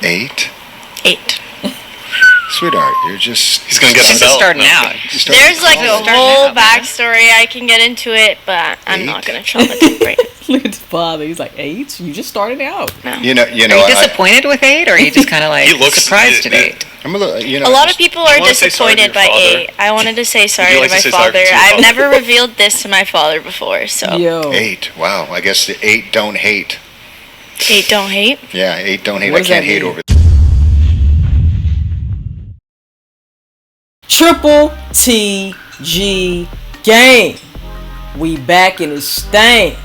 8? 8. Sweetheart, you're just... He's going to get She's just starting out. There's like a whole backstory. I can get into it, but I'm not going to traumatize right now. Look at the father. He's like, 8? You just started out. No. You know. Are you disappointed with 8, or are you just kind of like surprised at 8? I'm a little, a lot of people are disappointed by 8. I wanted to say sorry to my father. I've never revealed this to my father before, so. Yo. 8. Wow. I guess the 8 don't hate. 8 don't hate? Yeah, 8 don't hate. What I can't hate over. Triple TG gang. We back in this thing.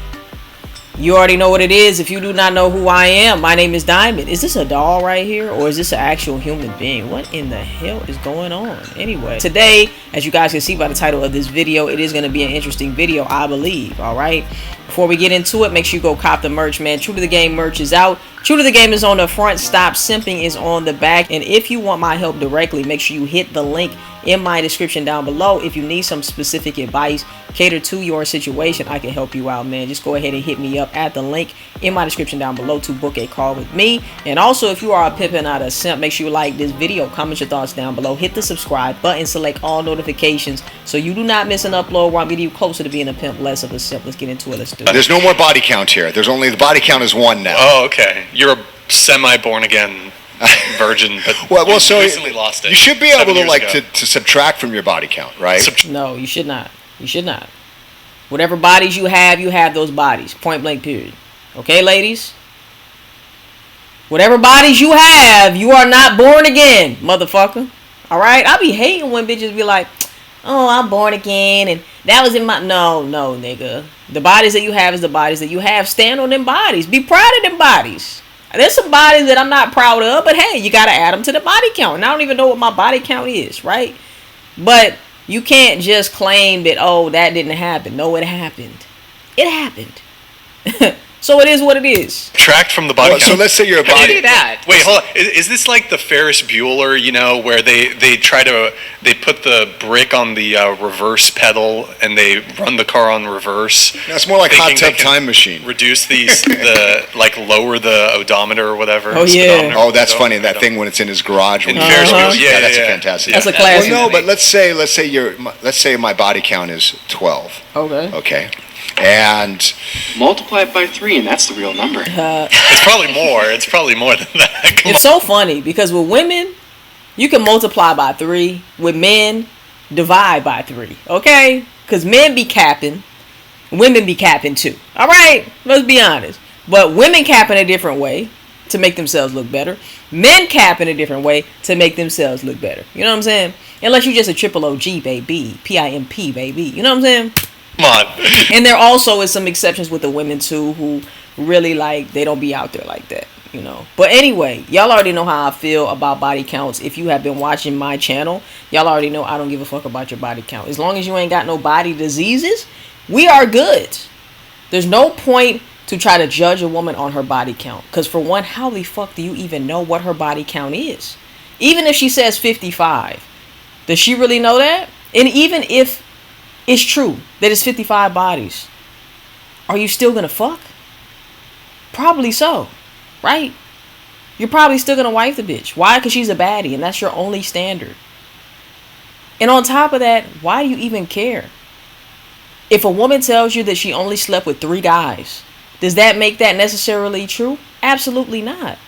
You already know what it is. If you do not know who I am, my name is Diamond. Is this a doll right here, or is this an actual human being? What in the hell is going on? Anyway, today, as you guys can see by the title of this video, it is going to be an interesting video, I believe. All right. Before we get into it, make sure you go cop the merch, man. True to the Game merch is out. True to the Game is on the front. Stop Simping is on the back. And if you want my help directly, make sure you hit the link in my description down below. If you need some specific advice, cater to your situation, I can help you out, man. Just go ahead and hit me up at the link in my description down below to book a call with me. And also, if you are a pimp and not a simp, make sure you like this video, comment your thoughts down below, hit the subscribe button, select all notifications so you do not miss an upload where I'm getting you closer to being a pimp, less of a simp. Let's get into it. Let's do it. There's no more body count here. There's only the body count is 1 now. Oh, okay. You're a semi-born again virgin, but well, so recently lost it. You should be able to subtract from your body count, right? No, you should not. You should not. Whatever bodies you have those bodies. Point blank period. Okay, ladies? Whatever bodies you have, you are not born again, motherfucker. Alright? I be hating when bitches be like, oh, I'm born again, and that was in my... No, nigga. The bodies that you have is the bodies that you have. Stand on them bodies. Be proud of them bodies. There's some bodies that I'm not proud of, but hey, you gotta add them to the body count. And I don't even know what my body count is, right? But you can't just claim that, oh, that didn't happen. No, it happened. It happened. So it is what it is. Subtract from the body count. So let's say you're a body... How do you do that? Wait, hold on. Is this like the Ferris Bueller, where they put the brick on the reverse pedal and they run the car on reverse? No, it's more like Hot Tub Time Machine. Reduce lower the odometer or whatever. Oh, yeah. Oh, that's funny. That thing when it's in his garage. In Ferris Bueller. Yeah, that's a fantastic. That's a classic. Well, no, but let's say my body count is 12. Okay. And multiply it by 3, and that's the real number. It's probably more. It's probably more than that. It's so funny because with women, you can multiply by 3. With men, divide by 3. Okay? Because men be capping, women be capping too. All right? Let's be honest. But women cap in a different way to make themselves look better. Men cap in a different way to make themselves look better. You know what I'm saying? Unless you're just a triple OG, baby. PIMP, baby. You know what I'm saying? Come on. And there also is some exceptions with the women too who really they don't be out there like that, But anyway, y'all already know how I feel about body counts. If you have been watching my channel, y'all already know I don't give a fuck about your body count. As long as you ain't got no body diseases, we are good. There's no point to try to judge a woman on her body count. Because for one, how the fuck do you even know what her body count is? Even if she says 55, does she really know that? And even if it's true that it's 55 bodies, are you still gonna fuck? Probably so, right? You're probably still gonna wife the bitch. Why? Because she's a baddie and that's your only standard. And on top of that, why do you even care? If a woman tells you that she only slept with 3 guys, does that make that necessarily true? Absolutely not.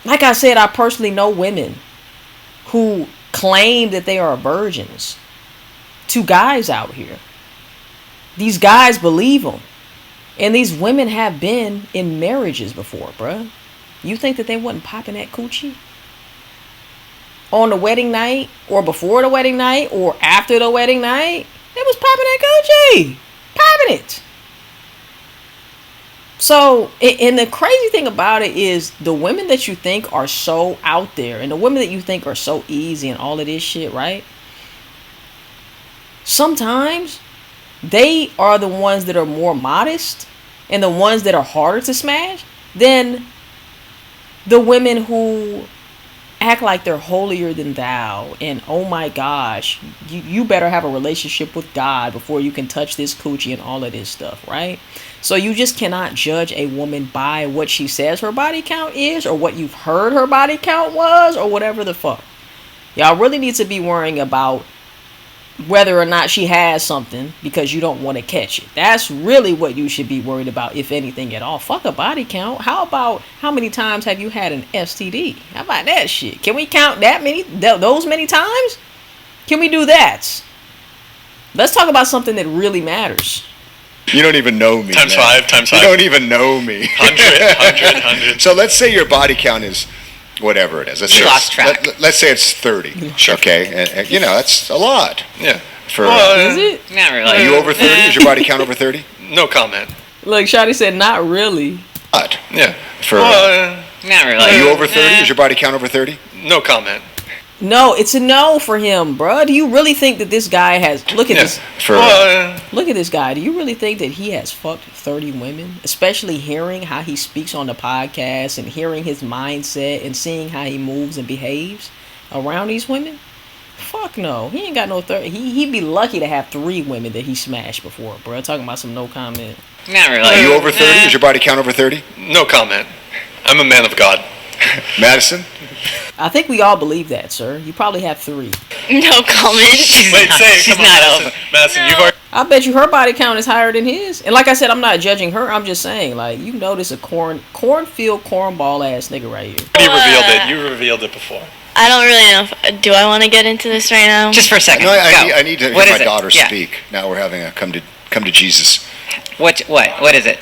Like I said, I personally know women who claim that they are virgins to guys out here. These guys believe them. And these women have been in marriages before, bruh. You think that they wasn't popping that coochie? On the wedding night, or before the wedding night, or after the wedding night? They was popping that coochie. Popping it. So, and the crazy thing about it is the women that you think are so out there and the women that you think are so easy and all of this shit, right? Sometimes they are the ones that are more modest and the ones that are harder to smash than the women who act like they're holier than thou, and oh my gosh, you better have a relationship with God before you can touch this coochie and all of this stuff, right? So you just cannot judge a woman by what she says her body count is, or what you've heard her body count was, or whatever the fuck. Y'all really need to be worrying about whether or not she has something because you don't want to catch it. That's really what you should be worried about, if anything at all. Fuck a body count. How about how many times have you had an STD? How about that shit? Can we count that many, those many times? Can we do that? Let's talk about something that really matters. You don't even know me. Times man. five. You don't even know me. 100. So let's say your body count is whatever it is. Lost track. Let's say it's 30. Sure. Okay, and that's a lot. Yeah. Is it? Not really. Are you over 30? Is your body count over 30? No comment. Look, Shotty said, not really. What? Yeah. Not really. Are you over 30? Is your body count over 30? No comment. No, it's a no for him, bruh. Do you really think that this guy has... Look at this. Look at this guy. Do you really think that he has fucked 30 women? Especially hearing how he speaks on the podcast and hearing his mindset and seeing how he moves and behaves around these women? Fuck no. He ain't got no 30. He'd be lucky to have 3 women that he smashed before, bruh. Talking about some no comment. Not really. Are you over 30? Is your body count over 30? No comment. I'm a man of God. Madison? I think we all believe that, sir. You probably have 3. No comment. Wait, say it. She's Come on, not Madison. over. Madison, No. you've already... I bet you her body count is higher than his. And like I said, I'm not judging her. I'm just saying, like, you notice a cornfield cornball ass nigga right here. revealed it. You revealed it before. I don't really know. Do I want to get into this right now? Just for a second. No, Go. I need to hear What my is it? daughter Yeah. speak. Now we're having a come to Jesus. What is it?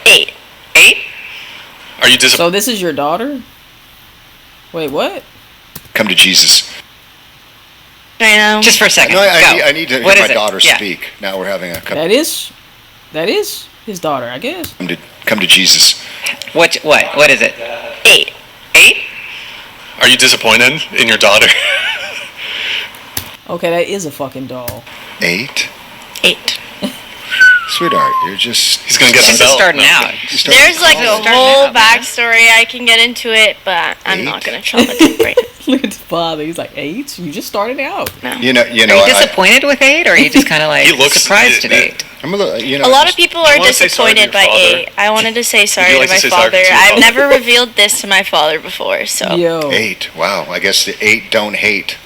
8. 8? Are you disappointed? So this is your daughter? Wait, what? Come to Jesus. Right now. Just for a second. No, Go. I need to hear What my is it? daughter Yeah. speak. Now we're having a come That is his daughter, I guess. to Jesus. What is it? 8. 8? Are you disappointed in your daughter? Okay, that is a fucking doll. 8? 8. Sweetheart, you're just... He's gonna get She's a belt. just starting No. out. There's like a Starting whole out, man. backstory. I can get into it, but I'm not 8? going to traumatize right now. Look at the father. He's like, 8? You just started out. You know. Are you disappointed with 8, or are you just kind of like He looks- surprised at 8? I'm a little, A lot of people are wanna say sorry to disappointed by your 8. I wanted to say sorry you to like to my say sorry father. to your I've father? never revealed this to my father before, so. Yo. 8. Wow. I guess the 8 don't hate.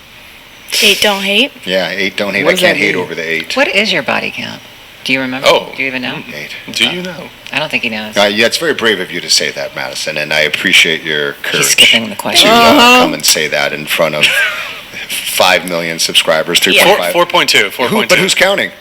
8 don't hate. Yeah, 8 don't hate. What I does can't that hate mean? over the 8. What is your body count? Do you remember? Oh. Do you even know? 8. Do you know? I don't think he knows. Yeah, it's very brave of you to say that, Madison, and I appreciate your courage He's skipping the to question. come and say that in front of 5 million subscribers, 3.5. 4.2. 4.2. But who's counting?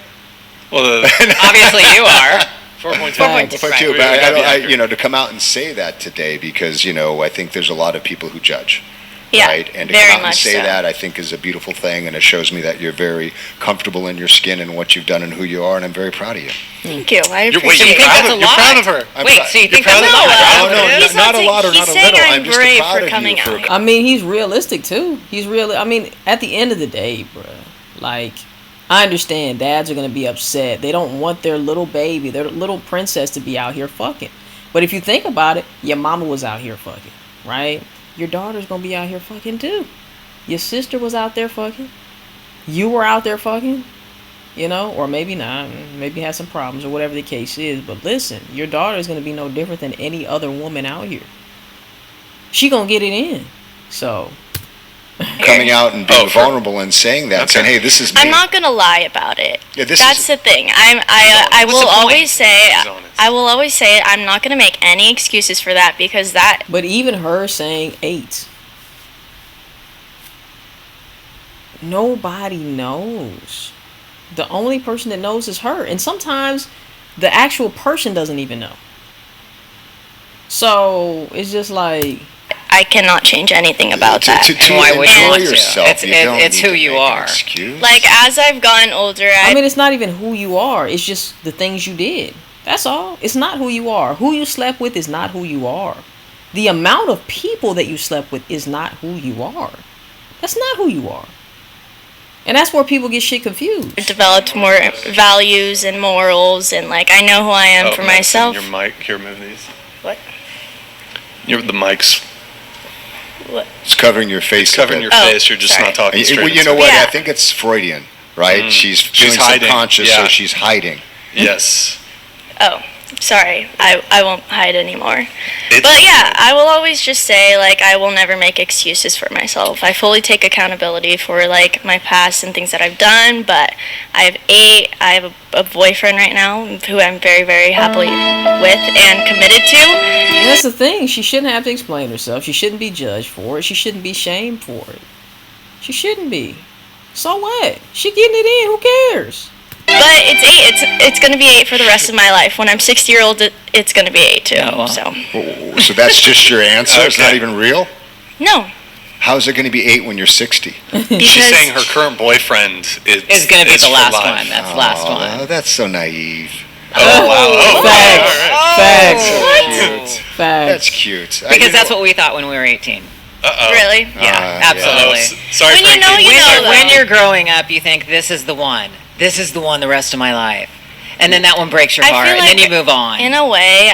Well, Obviously you are. 4.2. 4.2. But to come out and say that today, because I think there's a lot of people who judge. Yeah, Right? And to very come out and much say so. that, I think, is a beautiful thing, and it shows me that you're very comfortable in your skin and what you've done and who you are, and I'm very proud of you. Thank you. I You're, appreciate wait, you you're think it. proud that's of, a you're lot? proud of her. Wait, so you think proud that's of a her? lot? No, He's not a lot or he's not a saying little. I'm I'm just brave proud for of you coming for out. I mean, he's realistic too. I mean, at the end of the day, bruh, like, I understand dads are going to be upset. They don't want their little baby, their little princess to be out here fucking. But if you think about it, your mama was out here fucking, right? Your daughter's going to be out here fucking too. Your sister was out there fucking. You were out there fucking. Or maybe not. Maybe had some problems or whatever the case is. But listen, your daughter is going to be no different than any other woman out here. She going to get it in. So... Coming out and being vulnerable and saying that, Okay. saying, "Hey, this is me." I'm not gonna lie about it. Yeah, this That's is- the thing. I What's will the point? always say He's honest. I will always say I'm not gonna make any excuses for that because that But even her saying 8, nobody knows. The only person that knows is her. And sometimes the actual person doesn't even know. So it's just like... I cannot change anything about that. And why would you enjoy want to? yourself, you don't It's need who to you make an are. excuse. Like as I've gotten older, I mean, it's not even who you are. It's just the things you did. That's all. It's not who you are. Who you slept with is not who you are. The amount of people that you slept with is not who you are. That's not who you are. And that's where people get shit confused. developed more values and morals, and like I know who I am for Madison, myself. Your mic. Here, move these. What? The mics. It's covering your face. It's covering your face. You're just not talking straight. Well, you know what? I think it's Freudian, right? She's feeling subconscious, so she's hiding. Yes. Oh, sorry. I won't hide anymore. But yeah, I will always just say, like, I will never make excuses for myself. I fully take accountability for, like, my past and things that I've done, but I have a boyfriend right now who I'm very, very happily with and committed to. And that's the thing. She shouldn't have to explain herself. She shouldn't be judged for it. She shouldn't be shamed for it. She shouldn't be. So what? She getting it in. Who cares? But it's 8. It's going to be 8 for the rest of my life. When I'm 60 years old, it's going to be 8 too. Oh, well. So that's just your answer? Okay. It's not even real? No. How is it going to be 8 when you're 60? She's saying her current boyfriend is going to be the last one. That's the last one. Oh, that's so naive. Oh, wow. Facts. That's cute. Because that's what we thought when we were 18. Uh-oh. Really? Yeah, absolutely. Yeah. Sorry, when you know, you know. When you're growing up, you think, this is the one. This is the one the rest of my life. And then that one breaks your heart, and then you move on. In a way,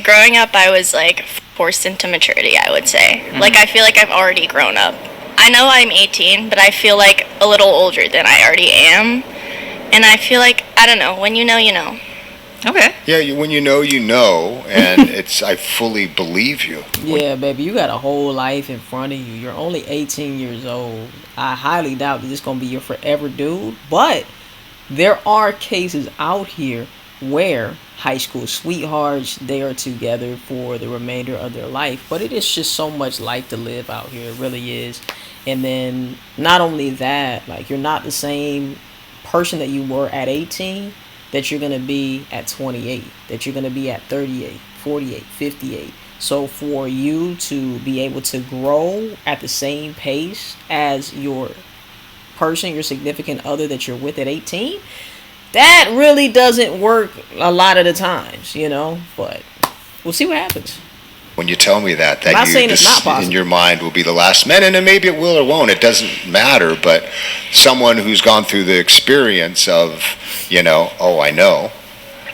growing up, I was, like, forced into maturity, I would say. Mm-hmm. Like, I feel like I've already grown up. I know I'm 18, but I feel like a little older than I already am. And I feel like, I don't know, when you know, you know. Okay. Yeah, when you know, and I fully believe you. Yeah, baby, you got a whole life in front of you. You're only 18 years old. I highly doubt that this is going to be your forever dude, but there are cases out here where high school sweethearts, they are together for the remainder of their life, but it is just so much life to live out here. It really is. And then not only that, like, you're not the same person that you were at 18 that you're going to be at 28, that you're going to be at 38, 48, 58. So for you to be able to grow at the same pace as your person, your significant other that you're with at 18, that really doesn't work a lot of the times, you know, but we'll see what happens. When you tell me that I'm not saying it's not possible. In your mind will be the last man, and then maybe it will or won't. It doesn't matter. But someone who's gone through the experience of, you know, oh, I know,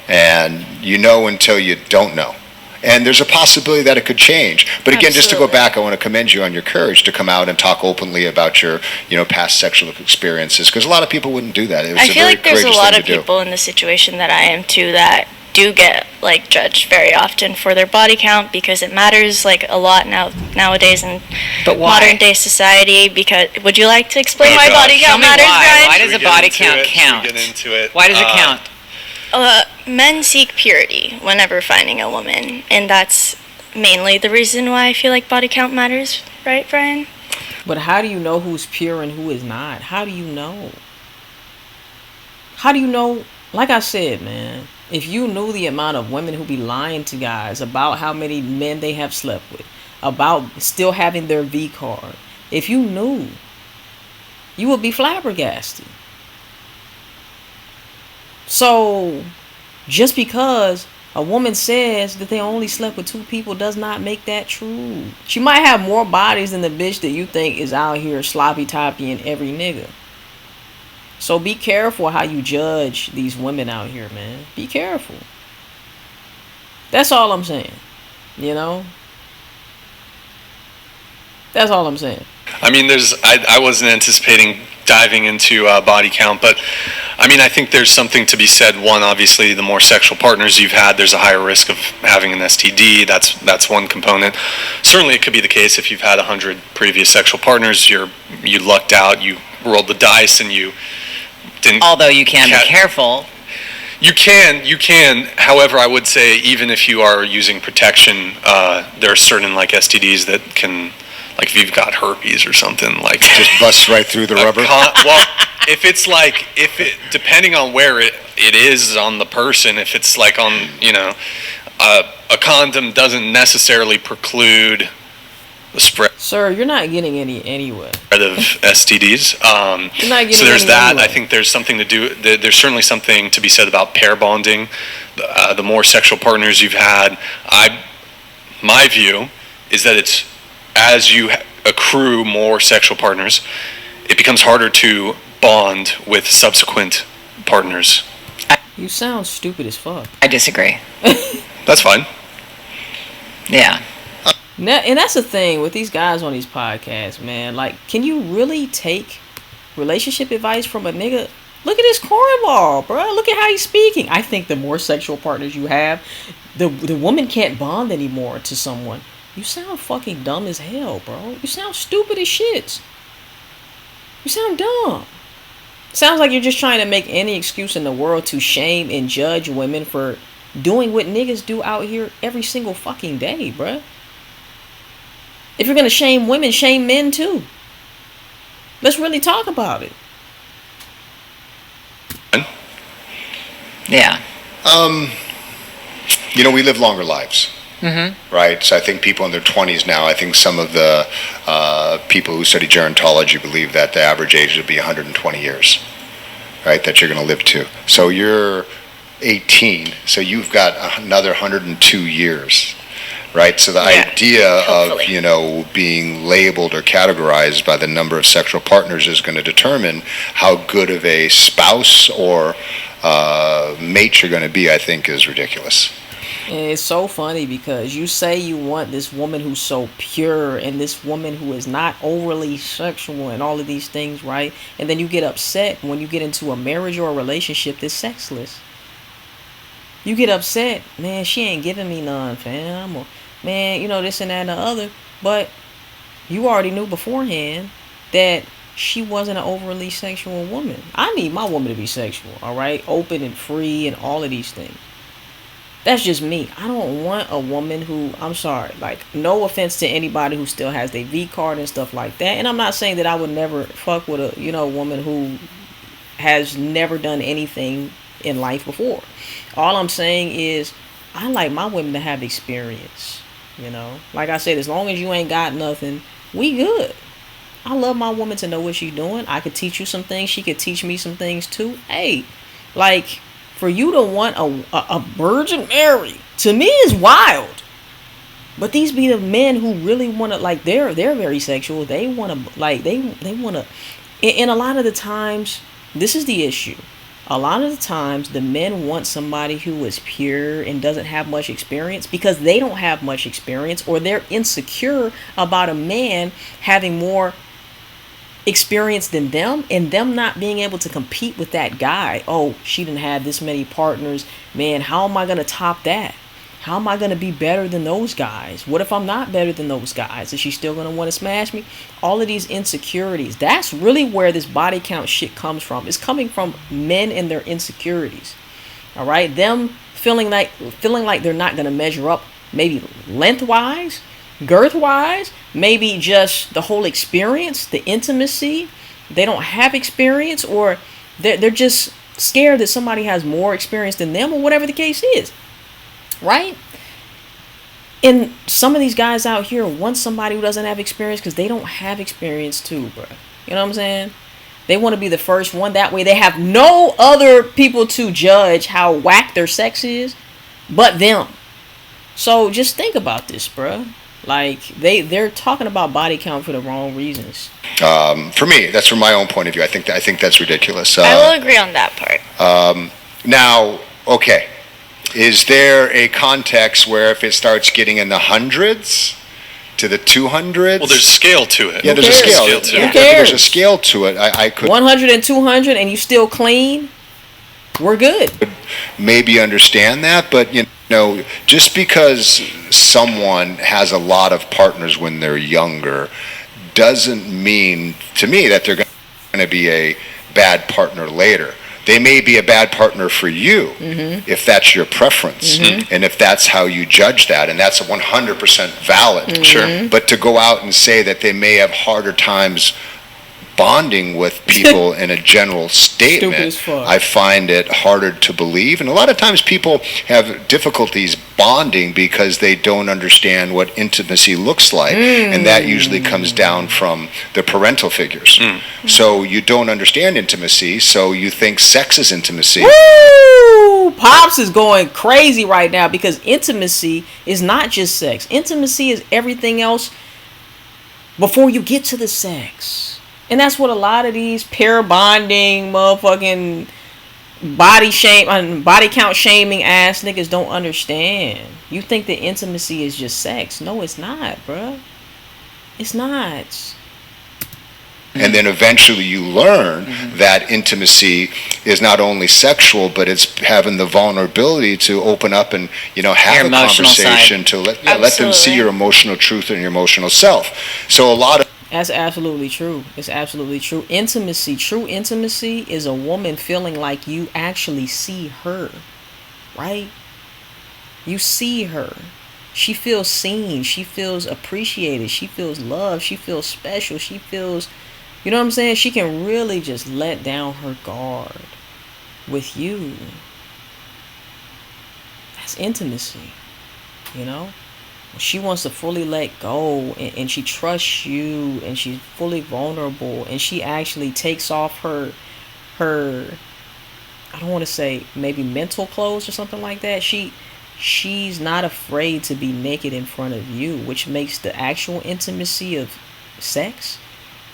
and you know until you don't know. And there's a possibility that it could change. But again, just to go back, I want to commend you on your courage to come out and talk openly about your, you know, past sexual experiences, because a lot of people wouldn't do that. I feel like there's a lot of people in the situation that I am too that do get, like, judged very often for their body count, because it matters, like, a lot nowadays in modern day society. Because would you like to explain why body count matters, Brian? Why does a body count count? Get into it. Why does it count? Men seek purity whenever finding a woman, and that's mainly the reason why I feel like body count matters, right, Brian? But how do you know who's pure and who is not? How do you know? How do you know? Like I said, man, if you knew the amount of women who be lying to guys about how many men they have slept with, about still having their V card, if you knew, you would be flabbergasted. So, just because a woman says that they only slept with 2 people does not make that true. She might have more bodies than the bitch that you think is out here sloppy toppying every nigga. So be careful how you judge these women out here, man. Be careful. That's all I'm saying. You know? That's all I'm saying. I mean, I wasn't anticipating diving into body count, but I mean, I think there's something to be said. One, obviously, the more sexual partners you've had, there's a higher risk of having an STD. That's one component. Certainly, it could be the case if you've had 100 previous sexual partners, you lucked out, you rolled the dice, and you didn't. Although you can be careful. You can. However, I would say even if you are using protection, there are certain, like, STDs that can, like, if you've got herpes or something, like, just busts right through the rubber. Well, depending on where it is on the person, if it's like on, you know, a condom doesn't necessarily preclude the spread. Sir, you're not getting anywhere. Spread of STDs. You're not getting so there's that. Anywhere. I think there's something to do. There's certainly something to be said about pair bonding. The more sexual partners you've had, my view is that it's, as you accrue more sexual partners, it becomes harder to bond with subsequent partners. You sound stupid as fuck. I disagree. That's fine. Yeah. And that's the thing with these guys on these podcasts, man. Like, can you really take relationship advice from a nigga? Look at this cornball, bro. Look at how he's speaking. I think the more sexual partners you have, the woman can't bond anymore to someone. You sound fucking dumb as hell, bro. You sound stupid as shit. You sound dumb. Sounds like you're just trying to make any excuse in the world to shame and judge women for doing what niggas do out here every single fucking day, bruh. If you're gonna shame women, shame men too. Let's really talk about it. Yeah. We live longer lives. Mm-hmm. Right? So I think people in their 20s now, I think some of the people who study gerontology believe that the average age would be 120 years, right, that you're going to live to. So you're 18, so you've got another 102 years, right? So the idea hopefully. of, being labeled or categorized by the number of sexual partners is going to determine how good of a spouse or mate you're going to be, I think, is ridiculous. And it's so funny because you say you want this woman who's so pure and this woman who is not overly sexual and all of these things, right? And then you get upset when you get into a marriage or a relationship that's sexless. You get upset, man, she ain't giving me none, fam. Or, man, this and that and the other. But you already knew beforehand that she wasn't an overly sexual woman. I need my woman to be sexual, all right? Open and free and all of these things. That's just me. I don't want a woman who, I'm sorry, like, no offense to anybody who still has their V card and stuff like that. And I'm not saying that I would never fuck with a woman who has never done anything in life before. All I'm saying is I like my women to have experience. Like I said, as long as you ain't got nothing, we good. I love my woman to know what she's doing. I could teach you some things. She could teach me some things too. Hey, like, for you to want a Virgin Mary, to me, is wild. But these be the men who really want to, like, they're very sexual. They want to, like, they want to, and a lot of the times, this is the issue. A lot of the times, the men want somebody who is pure and doesn't have much experience because they don't have much experience, or they're insecure about a man having more experience than them, and them not being able to compete with that guy. Oh, she didn't have this many partners. Man, how am I going to top that? How am I going to be better than those guys? What if I'm not better than those guys? Is she still going to want to smash me? All of these insecurities. That's really where this body count shit comes from. It's coming from men and their insecurities. All right? Them feeling like they're not going to measure up, maybe lengthwise, girth-wise, maybe just the whole experience, the intimacy. They don't have experience, or they're just scared that somebody has more experience than them, or whatever the case is. Right? And some of these guys out here want somebody who doesn't have experience because they don't have experience too, bro. You know what I'm saying? They want to be the first one. That way they have no other people to judge how whack their sex is but them. So just think about this, bro. Like, they're talking about body count for the wrong reasons. For me, that's from my own point of view. I think that's ridiculous. I will agree on that part. Now, okay. Is there a context where if it starts getting in the hundreds to the 200s? Well, there's a scale to it. Yeah, there's a scale to it. it. There's a scale to it. I could 100 and 200 and you still clean, we're good. Maybe understand that, but just because someone has a lot of partners when they're younger doesn't mean to me that they're going to be a bad partner later. They may be a bad partner for you, mm-hmm. if that's your preference, mm-hmm. and if that's how you judge that, and that's 100% valid. Mm-hmm. Sure. But to go out and say that they may have harder times bonding with people in a general statement, I find it harder to believe. And a lot of times people have difficulties bonding because they don't understand what intimacy looks like. And that usually comes down from the parental figures. So you don't understand intimacy, so you think sex is intimacy. Woo! Pops is going crazy right now because intimacy is not just sex. Intimacy is everything else before you get to the sex. And that's what a lot of these pair bonding motherfucking body count shaming ass niggas don't understand. You think that intimacy is just sex. No, it's not, bruh. It's not. And then eventually you learn that intimacy is not only sexual, but it's having the vulnerability to open up and, have Your a conversation side. to let them see your emotional truth and your emotional self. So a lot of That's absolutely true. It's absolutely true. True intimacy is a woman feeling like you actually see her, right? You see her. She feels seen. She feels appreciated. She feels loved. She feels special. She feels, you know what I'm saying? She can really just let down her guard with you. That's intimacy, She wants to fully let go, and she trusts you, and she's fully vulnerable, and she actually takes off her I don't want to say maybe mental clothes or something like that. She's not afraid to be naked in front of you, which makes the actual intimacy of sex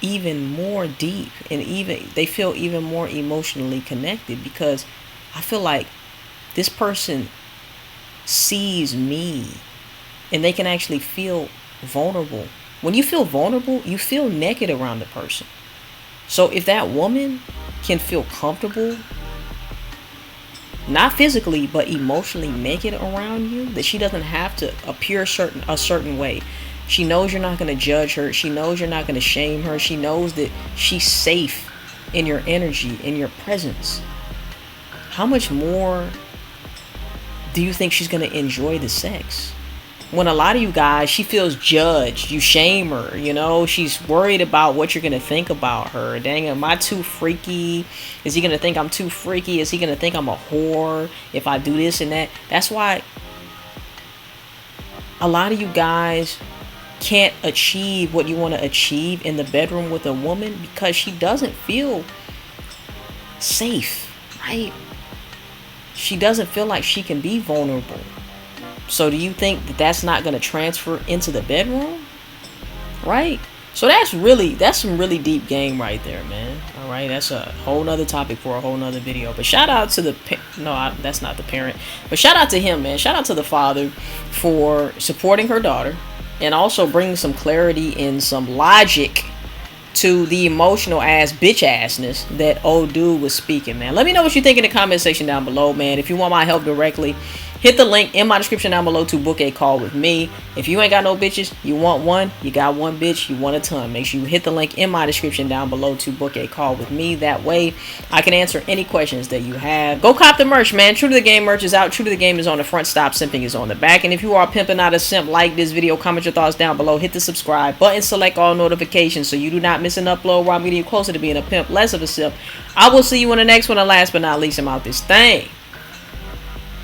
even more deep, and even they feel even more emotionally connected, because I feel like this person sees me, and they can actually feel vulnerable. When you feel vulnerable, you feel naked around the person. So if that woman can feel comfortable, not physically but emotionally naked around you, that she doesn't have to appear a certain way. She knows you're not going to judge her. She knows you're not going to shame her. She knows that she's safe in your energy, in your presence. How much more do you think she's going to enjoy the sex? When a lot of you guys, she feels judged. You shame her, She's worried about what you're going to think about her. Dang, am I too freaky? Is he going to think I'm too freaky? Is he going to think I'm a whore if I do this and that? That's why a lot of you guys can't achieve what you want to achieve in the bedroom with a woman, because she doesn't feel safe, right? She doesn't feel like she can be vulnerable. So do you think that that's not going to transfer into the bedroom? Right? So that's some really deep game right there, man. All right, that's a whole nother topic for a whole nother video. But shout out to that's not the parent. But shout out to him, man. Shout out to the father for supporting her daughter, and also bringing some clarity and some logic to the emotional ass bitch assness that old dude was speaking, man. Let me know what you think in the comment section down below, man. If you want my help directly, hit the link in my description down below to book a call with me. If you ain't got no bitches, you want one, you got one bitch, you want a ton, make sure you hit the link in my description down below to book a call with me. That way I can answer any questions that you have. Go cop the merch, man. True to the Game merch is out. True to the Game is on the front. Stop Simping is on the back. And if you are pimping out a simp, like this video, comment your thoughts down below, hit the subscribe button, select all notifications so you do not miss an upload where I'm getting you closer to being a pimp, less of a simp. I will see you in the next one, and last but not least, I'm out this thing.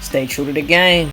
Stay true to the game.